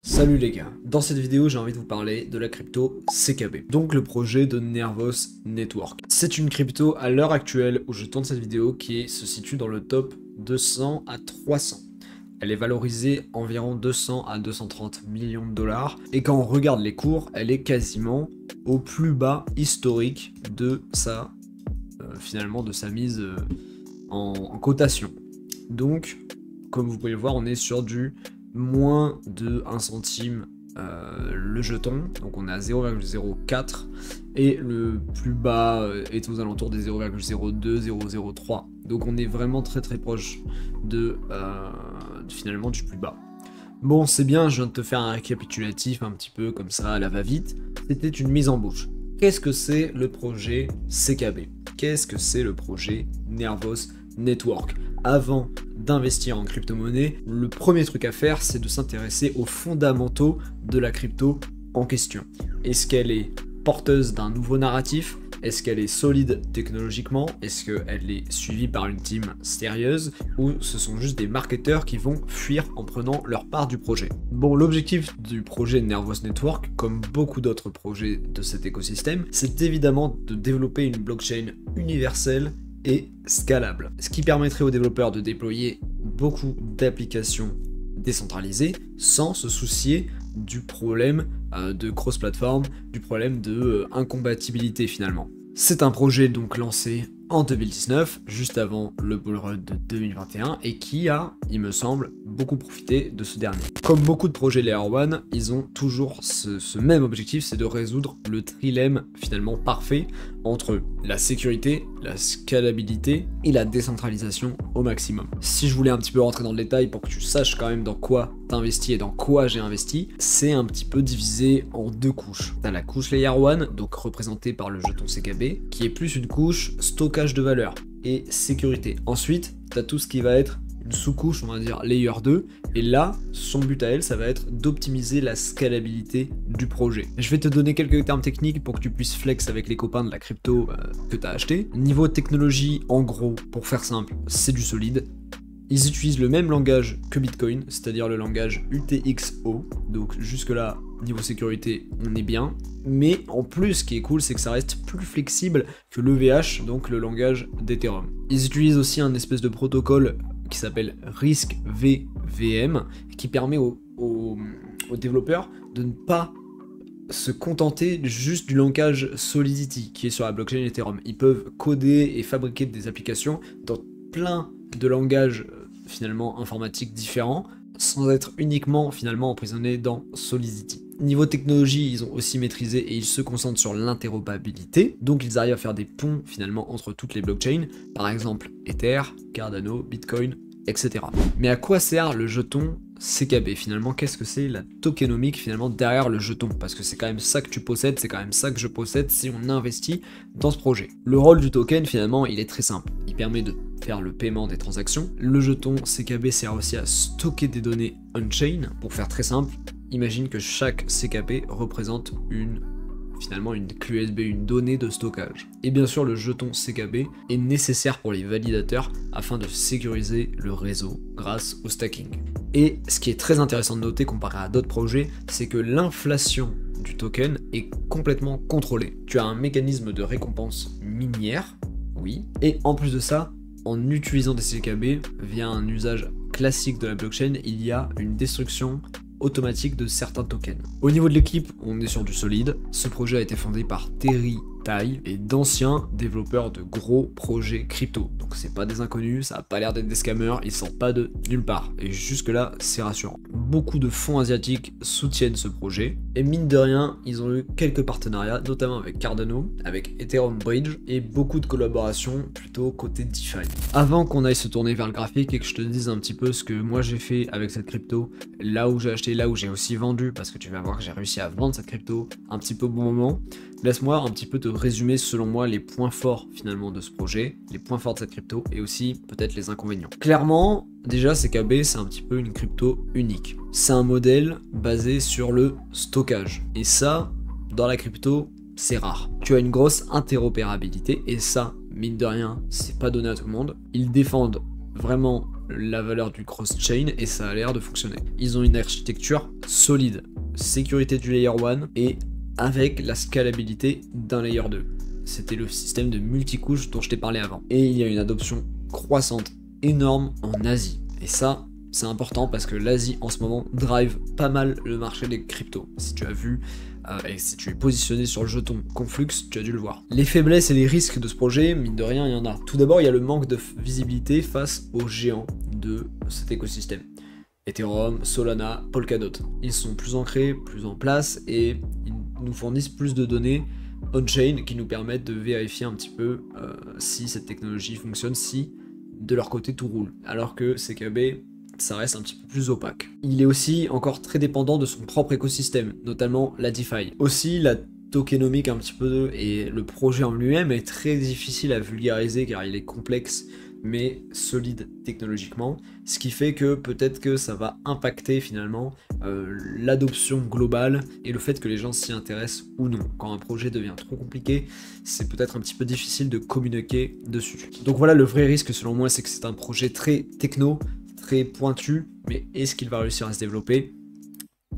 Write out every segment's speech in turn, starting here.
Salut les gars, dans cette vidéo j'ai envie de vous parler de la crypto CKB, donc le projet de Nervos Network. C'est une crypto à l'heure actuelle où je tourne cette vidéo se situe dans le top 200 à 300. Elle est valorisée environ 200 à 230 millions de dollars et quand on regarde les cours, elle est quasiment au plus bas historique de sa mise en cotation. Donc, comme vous pouvez le voir, on est sur du moins de 1 centime le jeton, donc on est à 0,04 et le plus bas est aux alentours des 0,02, 0,03. Donc on est vraiment très proche finalement du plus bas. Bon, c'est bien, je viens de te faire un récapitulatif un petit peu comme ça à la va-vite. C'était une mise en bouche. Qu'est-ce que c'est le projet CKB? Qu'est-ce que c'est le projet Nervos Network? Avant d'investir en crypto-monnaie, le premier truc à faire, c'est de s'intéresser aux fondamentaux de la crypto en question. Est-ce qu'elle est porteuse d'un nouveau narratif? Est-ce qu'elle est solide technologiquement? Est-ce qu'elle est suivie par une team sérieuse? Ou ce sont juste des marketeurs qui vont fuir en prenant leur part du projet? Bon, l'objectif du projet Nervos Network, comme beaucoup d'autres projets de cet écosystème, c'est évidemment de développer une blockchain universelle et scalable, ce qui permettrait aux développeurs de déployer beaucoup d'applications décentralisées sans se soucier du problème de cross-platform, du problème de incompatibilité finalement. C'est un projet donc lancé en 2019, juste avant le bull run de 2021, et qui a, il me semble, beaucoup profité de ce dernier. Comme beaucoup de projets Layer 1, ils ont toujours ce même objectif, c'est de résoudre le trilemme finalement parfait entre la sécurité, la scalabilité et la décentralisation au maximum. Si je voulais un petit peu rentrer dans le détail pour que tu saches quand même dans quoi t'investis et dans quoi j'ai investi, c'est un petit peu divisé en deux couches. T'as la couche Layer 1, donc représentée par le jeton CKB, qui est plus une couche stockage de valeur et sécurité. Ensuite, t'as tout ce qui va être une sous-couche, on va dire Layer 2, et là, son but à elle, ça va être d'optimiser la scalabilité du projet. Je vais te donner quelques termes techniques pour que tu puisses flex avec les copains de la crypto que tu as acheté. Niveau technologie, en gros, pour faire simple, c'est du solide. Ils utilisent le même langage que Bitcoin, c'est-à-dire le langage UTXO, donc jusque-là, niveau sécurité, on est bien. Mais en plus, ce qui est cool, c'est que ça reste plus flexible que l'EVH, donc le langage d'Ethereum. Ils utilisent aussi un espèce de protocole qui s'appelle RISC-V-VM, qui permet aux développeurs de ne pas se contenter juste du langage Solidity qui est sur la blockchain Ethereum. Ils peuvent coder et fabriquer des applications dans plein de langages finalement informatiques différents, sans être uniquement finalement emprisonnés dans Solidity. Niveau technologie, ils ont aussi maîtrisé et ils se concentrent sur l'interopérabilité, donc ils arrivent à faire des ponts finalement entre toutes les blockchains, par exemple Ether, Cardano, Bitcoin, etc. Mais à quoi sert le jeton CKB finalement? Qu'est-ce que c'est la tokenomique finalement derrière le jeton? Parce que c'est quand même ça que tu possèdes, c'est quand même ça que je possède si on investit dans ce projet. Le rôle du token finalement, il est très simple. Il permet de faire le paiement des transactions. Le jeton CKB sert aussi à stocker des données on-chain. Pour faire très simple, imagine que chaque CKB représente finalement une clé USB, une donnée de stockage. Et bien sûr, le jeton CKB est nécessaire pour les validateurs afin de sécuriser le réseau grâce au stacking. Et ce qui est très intéressant de noter comparé à d'autres projets, c'est que l'inflation du token est complètement contrôlée. Tu as un mécanisme de récompense minière, oui, et en plus de ça, en utilisant des CKB via un usage classique de la blockchain, il y a une destruction automatique de certains tokens. Au niveau de l'équipe, on est sur du solide. Ce projet a été fondé par Terry Tai et d'anciens développeurs de gros projets crypto. Donc c'est pas des inconnus, ça a pas l'air d'être des scammers, ils sortent pas de nulle part. Et jusque là, c'est rassurant. Beaucoup de fonds asiatiques soutiennent ce projet. Et mine de rien, ils ont eu quelques partenariats, notamment avec Cardano, avec Ethereum Bridge, et beaucoup de collaborations plutôt côté DeFi. Avant qu'on aille se tourner vers le graphique et que je te dise un petit peu ce que moi j'ai fait avec cette crypto, là où j'ai acheté, là où j'ai aussi vendu, parce que tu vas voir que j'ai réussi à vendre cette crypto un petit peu au bon moment, laisse-moi un petit peu te résumer selon moi les points forts finalement de ce projet, les points forts de cette crypto et aussi peut-être les inconvénients. Clairement, déjà CKB c'est un petit peu une crypto unique. C'est un modèle basé sur le stockage. Et ça, dans la crypto, c'est rare. Tu as une grosse interopérabilité et ça, mine de rien, c'est pas donné à tout le monde. Ils défendent vraiment la valeur du cross-chain et ça a l'air de fonctionner. Ils ont une architecture solide, sécurité du layer 1 et avec la scalabilité d'un layer 2. C'était le système de multicouches dont je t'ai parlé avant. Et il y a une adoption croissante, énorme en Asie. Et ça, c'est important parce que l'Asie en ce moment drive pas mal le marché des cryptos. Si tu as vu et si tu es positionné sur le jeton Conflux, tu as dû le voir. Les faiblesses et les risques de ce projet, mine de rien, il y en a. Tout d'abord, il y a le manque de visibilité face aux géants de cet écosystème. Ethereum, Solana, Polkadot. Ils sont plus ancrés, plus en place et ils nous fournissent plus de données on-chain qui nous permettent de vérifier un petit peu si cette technologie fonctionne, si de leur côté tout roule. Alors que CKB, ça reste un petit peu plus opaque. Il est aussi encore très dépendant de son propre écosystème, notamment la DeFi. Aussi, la tokenomique un petit peu et le projet en lui-même est très difficile à vulgariser car il est complexe mais solide technologiquement, ce qui fait que peut-être que ça va impacter finalement l'adoption globale et le fait que les gens s'y intéressent ou non. Quand un projet devient trop compliqué, c'est peut-être un petit peu difficile de communiquer dessus. Donc voilà, le vrai risque selon moi, c'est que c'est un projet très techno, très pointu, mais est-ce qu'il va réussir à se développer?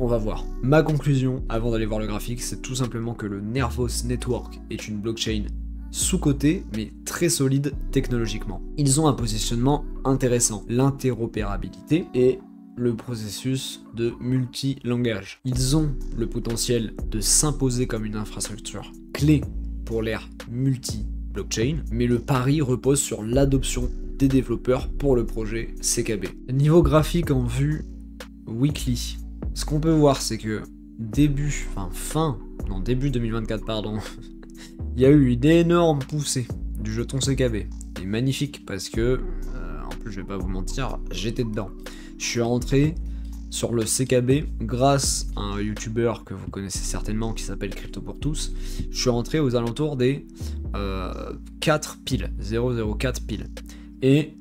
On va voir. Ma conclusion, avant d'aller voir le graphique, c'est tout simplement que le Nervos Network est une blockchain sous-cotée, mais très solide technologiquement. Ils ont un positionnement intéressant, l'interopérabilité et le processus de multi-langage. Ils ont le potentiel de s'imposer comme une infrastructure clé pour l'ère multi-blockchain, mais le pari repose sur l'adoption des développeurs pour le projet CKB. Niveau graphique en vue weekly, ce qu'on peut voir c'est que début 2024 pardon, il y a eu une énorme poussée du jeton CKB. Et magnifique parce que, en plus je vais pas vous mentir, j'étais dedans. Je suis rentré sur le CKB grâce à un YouTuber que vous connaissez certainement qui s'appelle Crypto pour tous. Je suis rentré aux alentours des 4 piles, 0,04 piles. Et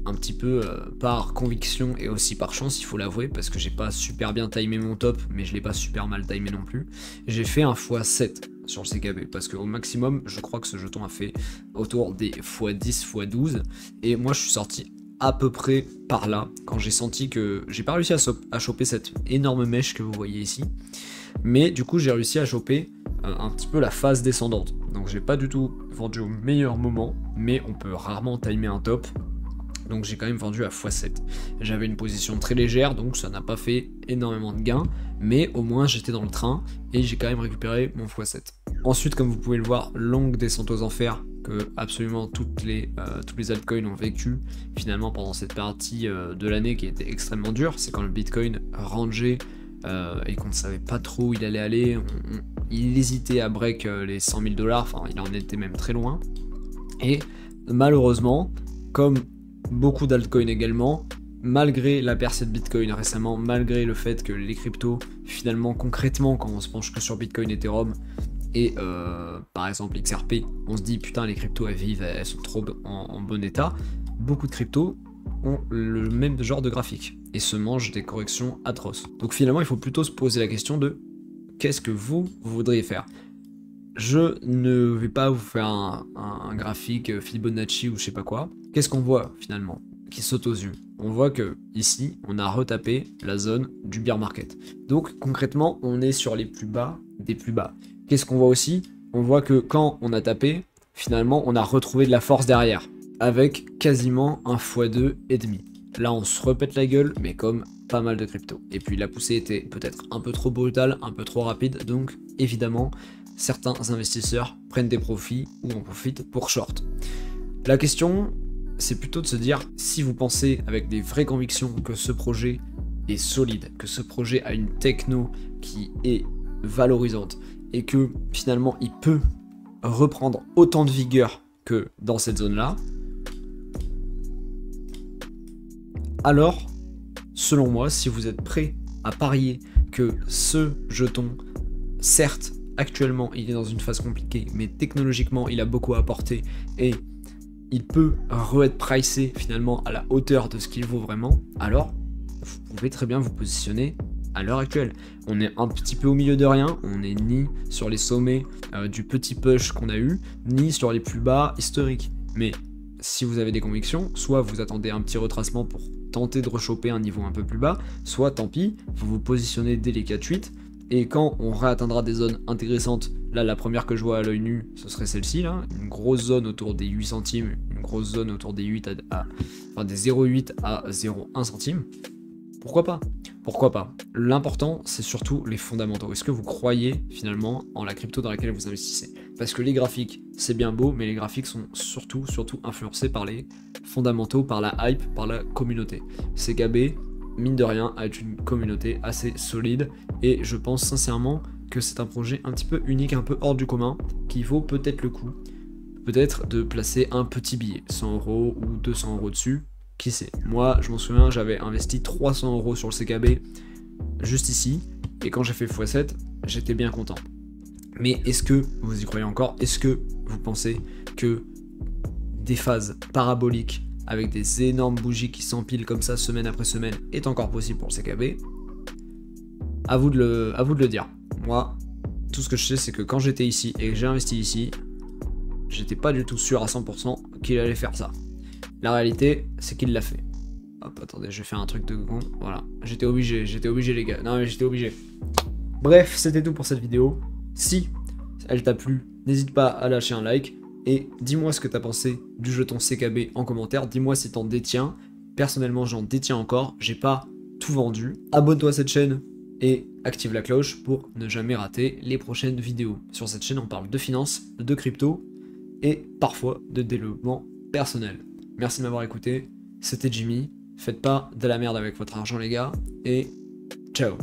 un petit peu par conviction et aussi par chance, il faut l'avouer, parce que j'ai pas super bien timé mon top, mais je l'ai pas super mal timé non plus. J'ai fait un x7 sur le CKB, parce qu'au maximum, je crois que ce jeton a fait autour des x10, x12, et moi je suis sorti à peu près par là, quand j'ai senti que j'ai pas réussi à choper cette énorme mèche que vous voyez ici, mais du coup j'ai réussi à choper un petit peu la phase descendante. Donc j'ai pas du tout vendu au meilleur moment, mais on peut rarement timer un top. Donc j'ai quand même vendu à x7. J'avais une position très légère, donc ça n'a pas fait énormément de gains, mais au moins j'étais dans le train et j'ai quand même récupéré mon x7. Ensuite, comme vous pouvez le voir, longue descente aux enfers que absolument tous les altcoins ont vécu finalement pendant cette partie de l'année qui était extrêmement dure. C'est quand le Bitcoin rangeait et qu'on ne savait pas trop où il allait aller. Il hésitait à break les 100 000 $, enfin il en était même très loin. Et malheureusement, comme beaucoup d'altcoins également, malgré la percée de Bitcoin récemment, malgré le fait que les cryptos, finalement, concrètement, quand on se penche que sur Bitcoin, Ethereum et par exemple XRP, on se dit putain les cryptos elles vivent, elles sont trop en bon état, beaucoup de cryptos ont le même genre de graphique et se mangent des corrections atroces. Donc finalement il faut plutôt se poser la question de qu'est-ce que vous voudriez faire. Je ne vais pas vous faire un graphique Fibonacci ou je sais pas quoi. Qu'est-ce qu'on voit finalement qui saute aux yeux? On voit que ici, on a retapé la zone du bear market. Donc concrètement, on est sur les plus bas des plus bas. Qu'est-ce qu'on voit aussi? On voit que quand on a tapé, finalement, on a retrouvé de la force derrière, avec quasiment un x2 et demi. Là, on se repète la gueule, mais comme pas mal de crypto. Et puis la poussée était peut-être un peu trop brutale, un peu trop rapide, donc évidemment, certains investisseurs prennent des profits ou en profitent pour short. La question, c'est plutôt de se dire, si vous pensez avec des vraies convictions que ce projet est solide, que ce projet a une techno qui est valorisante, et que finalement il peut reprendre autant de vigueur que dans cette zone-là, alors, selon moi, si vous êtes prêt à parier que ce jeton, certes, actuellement il est dans une phase compliquée, mais technologiquement il a beaucoup à apporter et il peut re-être pricé finalement à la hauteur de ce qu'il vaut vraiment, alors vous pouvez très bien vous positionner à l'heure actuelle. On est un petit peu au milieu de rien, on n'est ni sur les sommets du petit push qu'on a eu, ni sur les plus bas historiques. Mais si vous avez des convictions, soit vous attendez un petit retracement pour tenter de rechoper un niveau un peu plus bas, soit tant pis, vous vous positionnez dès les 4-8, et quand on réatteindra des zones intéressantes, là la première que je vois à l'œil nu, ce serait celle-ci là, une grosse zone autour des 8 centimes, une grosse zone autour des 8 enfin des 0,8 à 0,1 centime, pourquoi pas? Pourquoi pas? L'important, c'est surtout les fondamentaux. Est-ce que vous croyez finalement en la crypto dans laquelle vous investissez? Parce que les graphiques, c'est bien beau, mais les graphiques sont surtout influencés par les fondamentaux, par la hype, par la communauté. CKB, mine de rien, a une communauté assez solide, et je pense sincèrement que c'est un projet un petit peu unique, un peu hors du commun, qui vaut peut-être le coup, peut-être de placer un petit billet, 100 € ou 200 € dessus. Qui sait? Moi, je m'en souviens, j'avais investi 300 € sur le CKB, juste ici, et quand j'ai fait x7, j'étais bien content. Mais est-ce que vous y croyez encore? Est-ce que vous pensez que des phases paraboliques avec des énormes bougies qui s'empilent comme ça semaine après semaine est encore possible pour le CKB? À vous de le dire. Moi, tout ce que je sais, c'est que quand j'étais ici et que j'ai investi ici, j'étais pas du tout sûr à 100% qu'il allait faire ça. La réalité, c'est qu'il l'a fait. Hop, attendez, je vais faire un truc de con. Voilà, j'étais obligé les gars. Non mais j'étais obligé. Bref, c'était tout pour cette vidéo. Si elle t'a plu, n'hésite pas à lâcher un like. Et dis-moi ce que t'as pensé du jeton CKB en commentaire. Dis-moi si t'en détiens. Personnellement, j'en détiens encore. J'ai pas tout vendu. Abonne-toi à cette chaîne et active la cloche pour ne jamais rater les prochaines vidéos. Sur cette chaîne, on parle de finance, de crypto et parfois de développement personnel. Merci de m'avoir écouté, c'était Jimmy, faites pas de la merde avec votre argent les gars, et ciao.